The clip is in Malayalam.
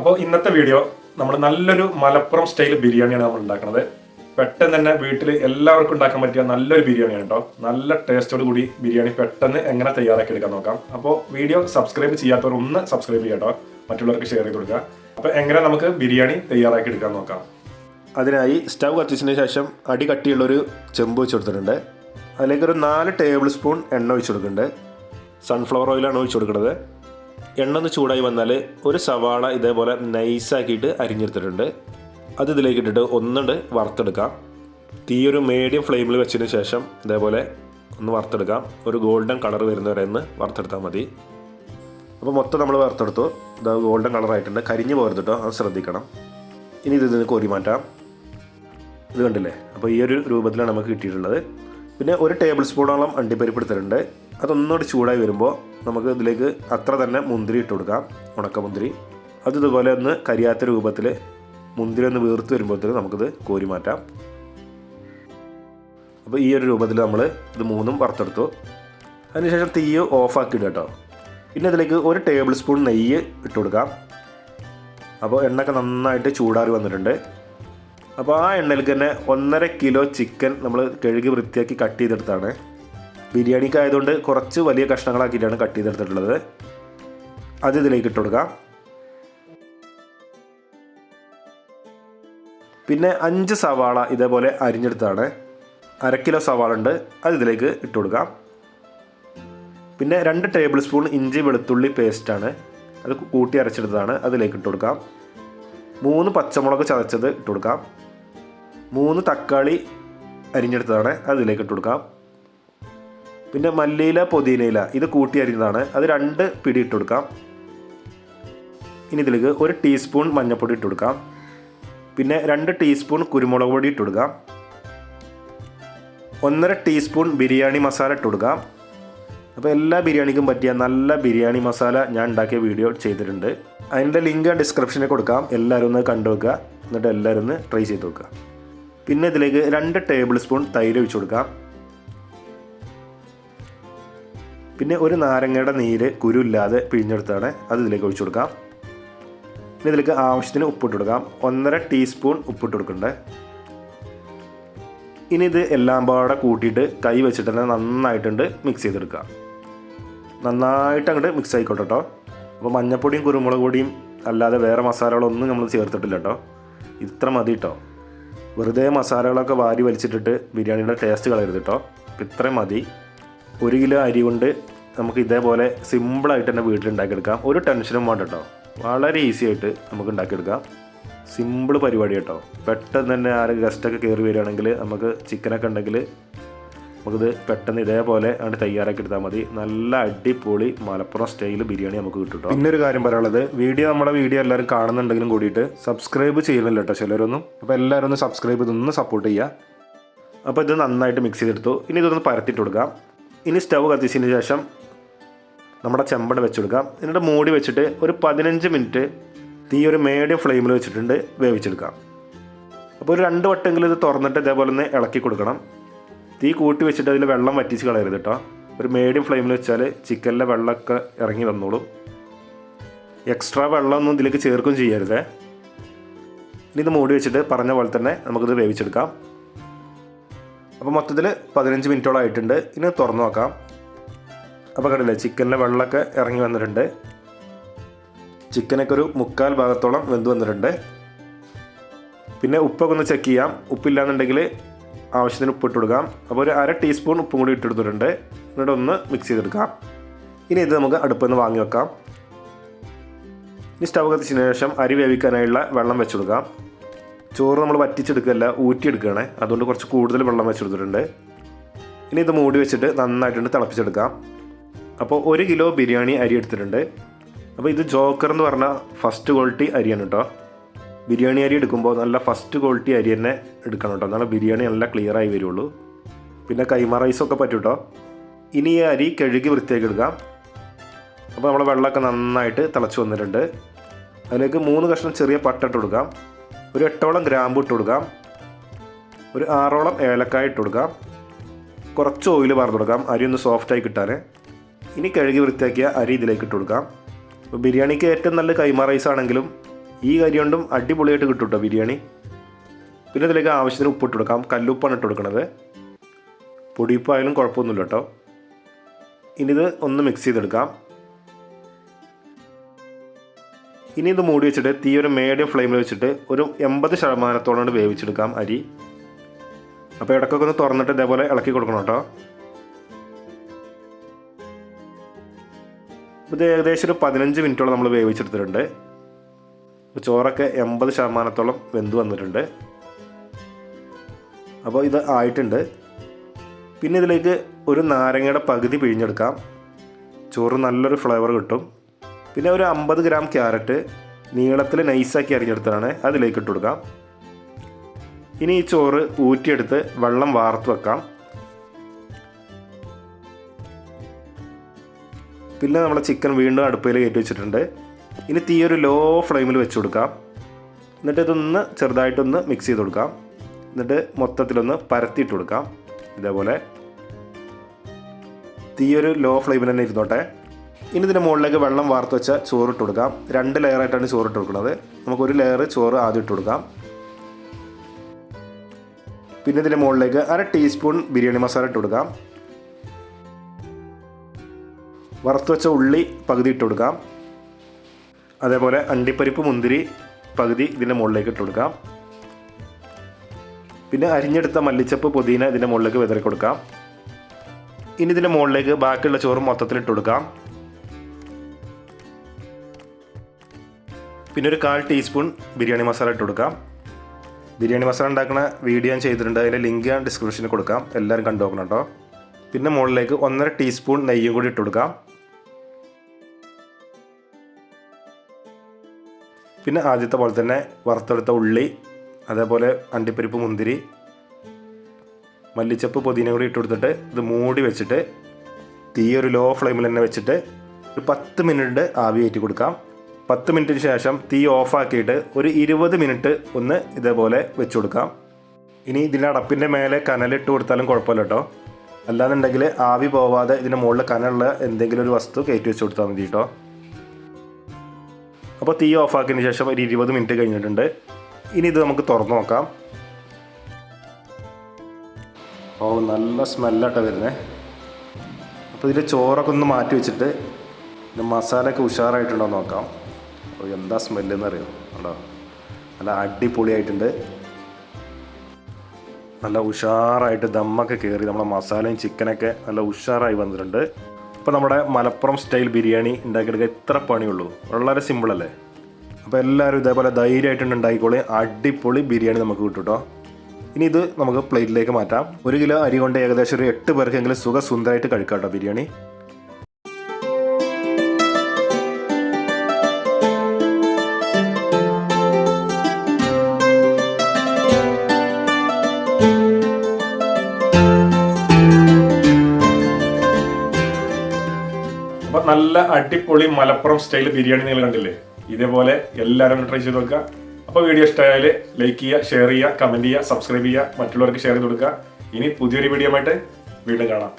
അപ്പോൾ ഇന്നത്തെ വീഡിയോ നമ്മൾ നല്ലൊരു മലപ്പുറം സ്റ്റൈൽ ബിരിയാണിയാണ് നമ്മൾ ഉണ്ടാക്കുന്നത്. പെട്ടെന്ന് തന്നെ വീട്ടിൽ എല്ലാവർക്കും ഉണ്ടാക്കാൻ പറ്റിയ നല്ലൊരു ബിരിയാണിയാണ് കേട്ടോ. നല്ല ടേസ്റ്റോട് കൂടി ബിരിയാണി പെട്ടെന്ന് എങ്ങനെ തയ്യാറാക്കി എടുക്കാൻ നോക്കാം. അപ്പോൾ വീഡിയോ സബ്സ്ക്രൈബ് ചെയ്യാത്തവർ ഒന്ന് സബ്സ്ക്രൈബ് ചെയ്യാം കേട്ടോ, മറ്റുള്ളവർക്ക് ഷെയർ ചെയ്ത് കൊടുക്കുക. അപ്പോൾ എങ്ങനെ നമുക്ക് ബിരിയാണി തയ്യാറാക്കി എടുക്കാൻ നോക്കാം. അതിനായി സ്റ്റൗ കത്തിച്ചതിന് ശേഷം അടി കട്ടിയുള്ളൊരു ചെമ്പ് വെച്ച് കൊടുത്തിട്ടുണ്ട്. അതിലേക്കൊരു 4 ടേബിൾ സ്പൂൺ എണ്ണ ഒഴിച്ചു കൊടുക്കുന്നുണ്ട്. സൺഫ്ലവർ ഓയിലാണ് ഒഴിച്ചു കൊടുക്കുന്നത്. എണ്ണ ഒന്ന് ചൂടായി വന്നാൽ ഒരു സവാള ഇതേപോലെ നൈസാക്കിയിട്ട് അരിഞ്ഞെടുത്തിട്ടുണ്ട്. അത് ഇതിലേക്ക് ഇട്ടിട്ട് ഒന്നുണ്ട് വറുത്തെടുക്കാം. തീ ഒരു മീഡിയം ഫ്ലെയിമിൽ വെച്ചതിന് ശേഷം ഇതേപോലെ ഒന്ന് വറുത്തെടുക്കാം. ഒരു ഗോൾഡൻ കളർ വരുന്നവരെ ഒന്ന് വറുത്തെടുത്താൽ മതി. അപ്പോൾ മൊത്തം നമ്മൾ വറുത്തെടുത്തു. ഇത് ഗോൾഡൻ കളറായിട്ടുണ്ട്. കരിഞ്ഞു പോകരുത് കേട്ടോ, അത് ശ്രദ്ധിക്കണം. ഇനി ഇതിന് കോരി മാറ്റാം. ഇത് കണ്ടില്ലേ? അപ്പോൾ ഈ ഒരു രൂപത്തിലാണ് നമുക്ക് കിട്ടിയിട്ടുള്ളത്. പിന്നെ ഒരു ടേബിൾ സ്പൂണോളം അണ്ടിപ്പരിപ്പ് എടുത്തിട്ടുണ്ട്. അതൊന്നുകൂടി ചൂടായി വരുമ്പോൾ നമുക്ക് ഇതിലേക്ക് അത്ര തന്നെ മുന്തിരി ഇട്ട് കൊടുക്കാം, ഉണക്കമുന്തിരി. അത് ഇതുപോലെ ഒന്ന് കരിയാത്ത രൂപത്തിൽ മുന്തിരി ഒന്ന് വീർത്ത് വരുമ്പോഴത്തേക്ക് നമുക്കിത് കോരി മാറ്റാം. അപ്പോൾ ഈ ഒരു രൂപത്തിൽ നമ്മൾ ഇത് മൂന്നും വറുത്തെടുത്തു. അതിനുശേഷം തീ ഓഫാക്കിയിടുക കേട്ടോ. പിന്നെ ഇതിലേക്ക് ഒരു ടേബിൾ സ്പൂൺ നെയ്യ് ഇട്ട് കൊടുക്കാം. അപ്പോൾ എണ്ണയൊക്കെ നന്നായിട്ട് ചൂടാറി വന്നിട്ടുണ്ട്. അപ്പോൾ ആ എണ്ണയിലേക്ക് തന്നെ 1.5 കിലോ ചിക്കൻ നമ്മൾ കഴുകി വൃത്തിയാക്കി കട്ട് ചെയ്തെടുത്താണ്. ബിരിയാണിക്ക് ആയതുകൊണ്ട് കുറച്ച് വലിയ കഷ്ണങ്ങളാക്കിയിട്ടാണ് കട്ട് ചെയ്തെടുത്തിട്ടുള്ളത്. അത് ഇതിലേക്ക് ഇട്ട് കൊടുക്കാം. പിന്നെ 5 സവാള ഇതേപോലെ അരിഞ്ഞെടുത്താണ്. 1/2 കിലോ സവാള ഉണ്ട്, അത് ഇതിലേക്ക് ഇട്ട് കൊടുക്കാം. പിന്നെ 2 ടേബിൾ സ്പൂൺ ഇഞ്ചി വെളുത്തുള്ളി പേസ്റ്റാണ്, അത് കൂട്ടി അരച്ചെടുത്തതാണ്, അതിലേക്ക് ഇട്ട് കൊടുക്കാം. 3 പച്ചമുളക് ചതച്ചത് ഇട്ട് കൊടുക്കാം. 3 തക്കാളി അരിഞ്ഞെടുത്തതാണ്, അതിലേക്ക് ഇട്ട് കൊടുക്കാം. പിന്നെ മല്ലിയില പുതിനയില ഇത് കൂട്ടി അരിഞ്ഞതാണ്, അത് 2 പിടി ഇട്ട് കൊടുക്കാം. ഇനി ഇതിലേക്ക് 1 ടീസ്പൂൺ മഞ്ഞൾപ്പൊടി ഇട്ട് കൊടുക്കാം. പിന്നെ 2 ടീസ്പൂൺ കുരുമുളക് പൊടി ഇട്ട് കൊടുക്കാം. 1.5 ടീസ്പൂൺ ബിരിയാണി മസാല ഇട്ട് കൊടുക്കാം. അപ്പോൾ എല്ലാ ബിരിയാണിക്കും പറ്റിയ നല്ല ബിരിയാണി മസാല ഞാൻ ഉണ്ടാക്കിയ വീഡിയോ ചെയ്തിട്ടുണ്ട്. അതിൻ്റെ ലിങ്ക് ഡിസ്ക്രിപ്ഷനിൽ കൊടുക്കാം. എല്ലാവരും ഒന്ന് കണ്ടു വെക്കുക, എന്നിട്ട് എല്ലാവരും ഒന്ന് ട്രൈ ചെയ്ത് നോക്കുക. പിന്നെ ഇതിലേക്ക് 2 ടേബിൾ സ്പൂൺ തൈര് ഒഴിച്ചു കൊടുക്കാം. പിന്നെ ഒരു നാരങ്ങയുടെ നീര് കുരുല്ലാതെ പിഴിഞ്ഞെടുത്താണ്, അത് ഇതിലേക്ക് ഒഴിച്ചു കൊടുക്കാം. പിന്നെ ഇതിലേക്ക് ആവശ്യത്തിന് ഉപ്പിട്ട് കൊടുക്കാം. 1.5 ടീസ്പൂൺ ഉപ്പിട്ട് കൊടുക്കണ്ടേ. ഇനി ഇത് എല്ലാം പാടെ കൂട്ടിയിട്ട് കൈ വെച്ചിട്ട് തന്നെ നന്നായിട്ടുണ്ട് മിക്സ് ചെയ്തെടുക്കുക. നന്നായിട്ട് അങ്ങോട്ട് മിക്സ് ആയിക്കോട്ടെ കേട്ടോ. അപ്പോൾ മഞ്ഞൾപ്പൊടിയും കുരുമുളക് പൊടിയും അല്ലാതെ വേറെ മസാലകളൊന്നും നമ്മൾ ചേർത്തിട്ടില്ല കേട്ടോ. ഇത്ര മതി കേട്ടോ. വെറുതെ മസാലകളൊക്കെ വാരി വലിച്ചിട്ടിട്ട് ബിരിയാണിയുടെ ടേസ്റ്റ് കളയരുത് കേട്ടോ. അപ്പോൾ ഇത്രയും മതി. 1 കിലോ അരി കൊണ്ട് നമുക്ക് ഇതേപോലെ സിമ്പിളായിട്ട് തന്നെ വീട്ടിലുണ്ടാക്കിയെടുക്കാം. ഒരു ടെൻഷനും വേണ്ട കേട്ടോ. വളരെ ഈസി ആയിട്ട് നമുക്ക് ഉണ്ടാക്കിയെടുക്കാം. സിമ്പിൾ പരിപാടി കേട്ടോ. പെട്ടെന്ന് തന്നെ ആരും ഗസ്റ്റൊക്കെ കയറി വരികയാണെങ്കിൽ നമുക്ക് ചിക്കനൊക്കെ ഉണ്ടെങ്കിൽ നമുക്കിത് പെട്ടെന്ന് ഇതേപോലെ അങ്ങോട്ട് തയ്യാറാക്കി എടുത്താൽ മതി. നല്ല അടിപൊളി മലപ്പുറം സ്റ്റൈൽ ബിരിയാണി നമുക്ക് കിട്ടും കേട്ടോ. പിന്നെ ഒരു കാര്യം പറയാനുള്ളത്, നമ്മുടെ വീഡിയോ എല്ലാവരും കാണുന്നുണ്ടെങ്കിലും കൂടിയിട്ട് സബ്സ്ക്രൈബ് ചെയ്യുന്നില്ല കേട്ടോ ചിലരൊന്നും. അപ്പോൾ എല്ലാവരും ഒന്ന് സബ്സ്ക്രൈബ് ചെയ്തൊന്ന് സപ്പോർട്ട് ചെയ്യുക. അപ്പോൾ ഇത് നന്നായിട്ട് മിക്സ് ചെയ്തെടുത്തു. ഇനി ഇതൊന്ന് പരത്തിയിട്ട് കൊടുക്കാം. ഇനി സ്റ്റൗ കത്തിച്ചതിന് ശേഷം നമ്മുടെ ചെമ്പട വെച്ചെടുക്കാം. എന്നിട്ട് മൂടി വെച്ചിട്ട് ഒരു 15 മിനിറ്റ് തീ ഒരു മീഡിയം ഫ്ലെയിമിൽ വെച്ചിട്ടുണ്ട് വേവിച്ചെടുക്കാം. അപ്പോൾ ഒരു 2 വട്ടെങ്കിലും ഇത് തുറന്നിട്ട് ഇതേപോലെ ഒന്ന് ഇളക്കി കൊടുക്കണം. തീ കൂട്ടി വെച്ചിട്ട് അതിൽ വെള്ളം വറ്റിച്ച് കളയരുത് കേട്ടോ. ഒരു മീഡിയം ഫ്ലെയിമിൽ വെച്ചാൽ ചിക്കനിലെ വെള്ളമൊക്കെ ഇറങ്ങി വന്നോളും. എക്സ്ട്രാ വെള്ളമൊന്നും ഇതിലേക്ക് ചേർക്കുകയും ചെയ്യരുത്. ഇനി ഇത് മൂടി വെച്ചിട്ട് പറഞ്ഞ പോലെ തന്നെ നമുക്കിത് വേവിച്ചെടുക്കാം. അപ്പോൾ മൊത്തത്തിൽ 15 മിനിറ്റോളം ആയിട്ടുണ്ട്. ഇനി തുറന്നു നോക്കാം. അപ്പോൾ കണ്ടില്ലേ, ചിക്കനിലെ വെള്ളമൊക്കെ ഇറങ്ങി വന്നിട്ടുണ്ട്. ചിക്കനൊക്കെ ഒരു 3/4 ഭാഗത്തോളം വെന്ത് വന്നിട്ടുണ്ട്. പിന്നെ ഉപ്പൊക്കെ ഒന്ന് ചെക്ക് ചെയ്യാം. ഉപ്പില്ലാന്നുണ്ടെങ്കിൽ ആവശ്യത്തിന് ഉപ്പിട്ട് കൊടുക്കാം. അപ്പോൾ ഒരു 1/2 ടീസ്പൂൺ ഉപ്പും കൂടി ഇട്ടെടുത്തിട്ടുണ്ട്. എന്നിട്ട് ഒന്ന് മിക്സ് ചെയ്തെടുക്കാം. ഇനി ഇത് നമുക്ക് അടുപ്പിൽ നിന്ന് വാങ്ങി വെക്കാം. ഇനി സ്റ്റവ് കത്തിച്ചതിന് ശേഷം അരി വേവിക്കാനായുള്ള വെള്ളം വെച്ച് കൊടുക്കാം. ചോറ് നമ്മൾ വറ്റിച്ചെടുക്കുകയല്ല, ഊറ്റിയെടുക്കുകയാണ്. അതുകൊണ്ട് കുറച്ച് കൂടുതൽ വെള്ളം വെച്ചെടുത്തിട്ടുണ്ട്. ഇനി ഇത് മൂടി വെച്ചിട്ട് നന്നായിട്ടുണ്ട് തിളപ്പിച്ചെടുക്കാം. അപ്പോൾ 1 കിലോ ബിരിയാണി അരി എടുത്തിട്ടുണ്ട്. അപ്പോൾ ഇത് ജോക്കർ എന്ന് പറഞ്ഞാൽ ഫസ്റ്റ് ക്വാളിറ്റി അരിയാണ് കേട്ടോ. ബിരിയാണി അരി എടുക്കുമ്പോൾ നല്ല ഫസ്റ്റ് ക്വാളിറ്റി അരി തന്നെ എടുക്കണം കേട്ടോ, എന്നാലും ബിരിയാണി നല്ല ക്ലിയർ ആയി വരുള്ളൂ. പിന്നെ കൈമ റൈസൊക്കെ പറ്റും കേട്ടോ. ഇനി ഈ അരി കഴുകി വൃത്തിയാക്കി എടുക്കാം. അപ്പോൾ നമ്മുടെ വെള്ളമൊക്കെ നന്നായിട്ട് തിളച്ച് വന്നിട്ടുണ്ട്. അതിലേക്ക് 3 കഷ്ണം ചെറിയ പട്ട ഇട്ട് കൊടുക്കാം. ഒരു 8ഓളം ഗ്രാമ്പു ഇട്ട് കൊടുക്കാം. ഒരു 6ഓളം ഏലക്കായ ഇട്ട് കൊടുക്കാം. കുറച്ച് ഓയിൽ വാർത്ത് കൊടുക്കാം, അരി ഒന്ന് സോഫ്റ്റായി കിട്ടാൻ. ഇനി കഴുകി വൃത്തിയാക്കിയ അരി ഇതിലേക്ക് ഇട്ട് കൊടുക്കാം. അപ്പോൾ ബിരിയാണിക്ക് ഏറ്റവും നല്ല കൈമ റൈസ് ആണെങ്കിലും ഈ അരി കൊണ്ടും അടിപൊളിയായിട്ട് കിട്ടും കേട്ടോ ബിരിയാണി. പിന്നെ ഇതിലേക്ക് ആവശ്യത്തിന് ഉപ്പിട്ട് കൊടുക്കാം. കല്ലുപ്പാണ് ഇട്ട് കൊടുക്കുന്നത്. പൊടിയുപ്പായാലും കുഴപ്പമൊന്നുമില്ല കേട്ടോ. ഇനി ഇത് ഒന്ന് മിക്സ് ചെയ്തെടുക്കാം. ഇനി ഇത് മൂടി വെച്ചിട്ട് തീ ഒരു മീഡിയം ഫ്ലെയിമിൽ വെച്ചിട്ട് ഒരു 80% വേവിച്ചെടുക്കാം അരി. അപ്പോൾ ഇടയ്ക്കൊക്കെ ഒന്ന് തുറന്നിട്ട് ഇതേപോലെ ഇളക്കി കൊടുക്കണം കേട്ടോ. ഇത് ഏകദേശം ഒരു 15 മിനിറ്റോളം നമ്മൾ വേവിച്ചെടുത്തിട്ടുണ്ട്. ചോറൊക്കെ 80% വെന്ത് വന്നിട്ടുണ്ട്. അപ്പോൾ ഇത് ആയിട്ടുണ്ട്. പിന്നെ ഇതിലേക്ക് ഒരു നാരങ്ങയുടെ പകുതി പിഴിഞ്ഞെടുക്കാം. ചോറ് നല്ലൊരു ഫ്ലേവർ കിട്ടും. പിന്നെ ഒരു 50 ഗ്രാം ക്യാരറ്റ് നീളത്തിൽ നൈസാക്കി അരിഞ്ഞെടുത്തതാണ്, അതിലേക്ക് ഇട്ട് കൊടുക്കാം. ഇനി ഈ ചോറ് ഊറ്റിയെടുത്ത് വെള്ളം വാർത്ത് വെക്കാം. പിന്നെ നമ്മൾ ചിക്കൻ വീണ്ടും അടുപ്പിൽ കയറ്റി വെച്ചിട്ടുണ്ട്. ഇനി തീ ഒരു ലോ ഫ്ലെയിമിൽ വെച്ച് കൊടുക്കാം. എന്നിട്ട് ഇതൊന്ന് ചെറുതായിട്ടൊന്ന് മിക്സ് ചെയ്ത് കൊടുക്കാം. എന്നിട്ട് മൊത്തത്തിലൊന്ന് പരത്തിയിട്ട് കൊടുക്കാം. ഇതേപോലെ തീ ഒരു ലോ ഫ്ലെയിമിൽ തന്നെ ഇരുന്നോട്ടെ. ഇനി ഇതിൻ്റെ മുകളിലേക്ക് വെള്ളം വാർത്ത് വെച്ച ചോറ് ഇട്ട് കൊടുക്കാം. 2 ലെയറായിട്ടാണ് ചോറ് ഇട്ട് കൊടുക്കുന്നത്. നമുക്കൊരു ലെയർ ചോറ് ആദ്യം ഇട്ട് കൊടുക്കാം. പിന്നെ ഇതിൻ്റെ മുകളിലേക്ക് 1/2 ടീസ്പൂൺ ബിരിയാണി മസാല ഇട്ട് കൊടുക്കാം. വറുത്ത് വെച്ച ഉള്ളി പകുതി ഇട്ട് കൊടുക്കാം. അതേപോലെ അണ്ടിപ്പരിപ്പ് മുന്തിരി പകുതി ഇതിൻ്റെ മുകളിലേക്ക് ഇട്ട് കൊടുക്കാം. പിന്നെ അരിഞ്ഞെടുത്ത മല്ലിച്ചപ്പ് പുതിന ഇതിൻ്റെ മുകളിലേക്ക് വിതറി കൊടുക്കാം. ഇനി ഇതിൻ്റെ മുകളിലേക്ക് ബാക്കിയുള്ള ചോറ് മൊത്തത്തിൽ ഇട്ട് കൊടുക്കാം. പിന്നെ ഒരു 1/4 ടീസ്പൂൺ ബിരിയാണി മസാല ഇട്ട് കൊടുക്കാം. ബിരിയാണി മസാല ഉണ്ടാക്കുന്ന വീഡിയോ ഞാൻ ചെയ്തിട്ടുണ്ട്. അതിൻ്റെ ലിങ്ക് ഞാൻ ഡിസ്ക്രിപ്ഷനിൽ കൊടുക്കാം. എല്ലാവരും കണ്ടു നോക്കണം കേട്ടോ. പിന്നെ മുകളിലേക്ക് 1/2 ടീസ്പൂൺ നെയ്യും കൂടി ഇട്ട് കൊടുക്കാം. പിന്നെ ആദ്യത്തെ പോലെ തന്നെ വറുത്തെടുത്ത ഉള്ളി, അതേപോലെ അണ്ടിപ്പരിപ്പ് മുന്തിരി, മല്ലിച്ചപ്പ് പുതിന കൂടി ഇട്ട് കൊടുത്തിട്ട് ഇത് മൂടി വെച്ചിട്ട് തീ ഒരു ലോ ഫ്ലെയിമിൽ തന്നെ വെച്ചിട്ട് ഒരു 10 മിനിറ്റ് ആവി കയറ്റി കൊടുക്കാം. 10 മിനിറ്റിന് ശേഷം തീ ഓഫാക്കിയിട്ട് ഒരു 20 മിനിറ്റ് ഒന്ന് ഇതേപോലെ വെച്ച് കൊടുക്കാം. ഇനി ഇതിൻ്റെ അടപ്പിൻ്റെ മേലെ കനലിട്ട് കൊടുത്താലും കുഴപ്പമില്ല കേട്ടോ. അല്ലാന്നുണ്ടെങ്കിൽ ആവി പോവാതെ ഇതിൻ്റെ മുകളിൽ കനലുള്ള എന്തെങ്കിലും ഒരു വസ്തു കയറ്റി വെച്ച് കൊടുത്താൽ മതി കേട്ടോ. അപ്പോൾ തീ ഓഫാക്കിയതിന് ശേഷം ഒരു 20 മിനിറ്റ് കഴിഞ്ഞിട്ടുണ്ട്. ഇനി ഇത് നമുക്ക് തുറന്ന് നോക്കാം. ഓ, നല്ല സ്മെല്ലാട്ടോ വരുന്നത്. അപ്പോൾ ഇതിൽ ചോറൊക്കെ ഒന്ന് മാറ്റി വെച്ചിട്ട് മസാലയൊക്കെ ഉഷാറായിട്ടുണ്ടോ നോക്കാം. ഓ, എന്താ സ്മെല്ലെന്ന് അറിയാം കേട്ടോ. നല്ല അടിപൊളിയായിട്ടുണ്ട്. നല്ല ഉഷാറായിട്ട് ദമ്മൊക്കെ കയറി നമ്മുടെ മസാലയും ചിക്കനൊക്കെ നല്ല ഉഷാറായി വന്നിട്ടുണ്ട്. അപ്പോൾ നമ്മുടെ മലപ്പുറം സ്റ്റൈൽ ബിരിയാണി ഉണ്ടാക്കിയെടുക്കുക ഇത്ര പണിയുള്ളൂ. വളരെ സിമ്പിളല്ലേ. അപ്പോൾ എല്ലാവരും ഇതേപോലെ ധൈര്യമായിട്ടുണ്ട് ഉണ്ടാക്കിക്കോളി. അടിപൊളി ബിരിയാണി നമുക്ക് കിട്ടും കേട്ടോ. ഇനി ഇത് നമുക്ക് പ്ലേറ്റിലേക്ക് മാറ്റാം. 1 കിലോ അരി കൊണ്ട് ഏകദേശം ഒരു 8 പേർക്കെങ്കിലും സുഖസുന്ദരമായിട്ട് കഴിക്കാം കേട്ടോ ബിരിയാണി. അപ്പോൾ നല്ല അടിപൊളി മലപ്പുറം സ്റ്റൈൽ ബിരിയാണി നിങ്ങൾ കണ്ടില്ലേ. ഇതേപോലെ എല്ലാവരും ട്രൈ ചെയ്ത് നോക്കുക. അപ്പോൾ വീഡിയോ ഇഷ്ടമായാൽ ലൈക്ക് ചെയ്യുക, ഷെയർ ചെയ്യുക, കമൻറ്റ് ചെയ്യുക, സബ്സ്ക്രൈബ് ചെയ്യുക, മറ്റുള്ളവർക്ക് ഷെയർ ചെയ്ത് കൊടുക്കുക. ഇനി പുതിയൊരു വീഡിയോ ആയിട്ട് വീണ്ടും കാണാം.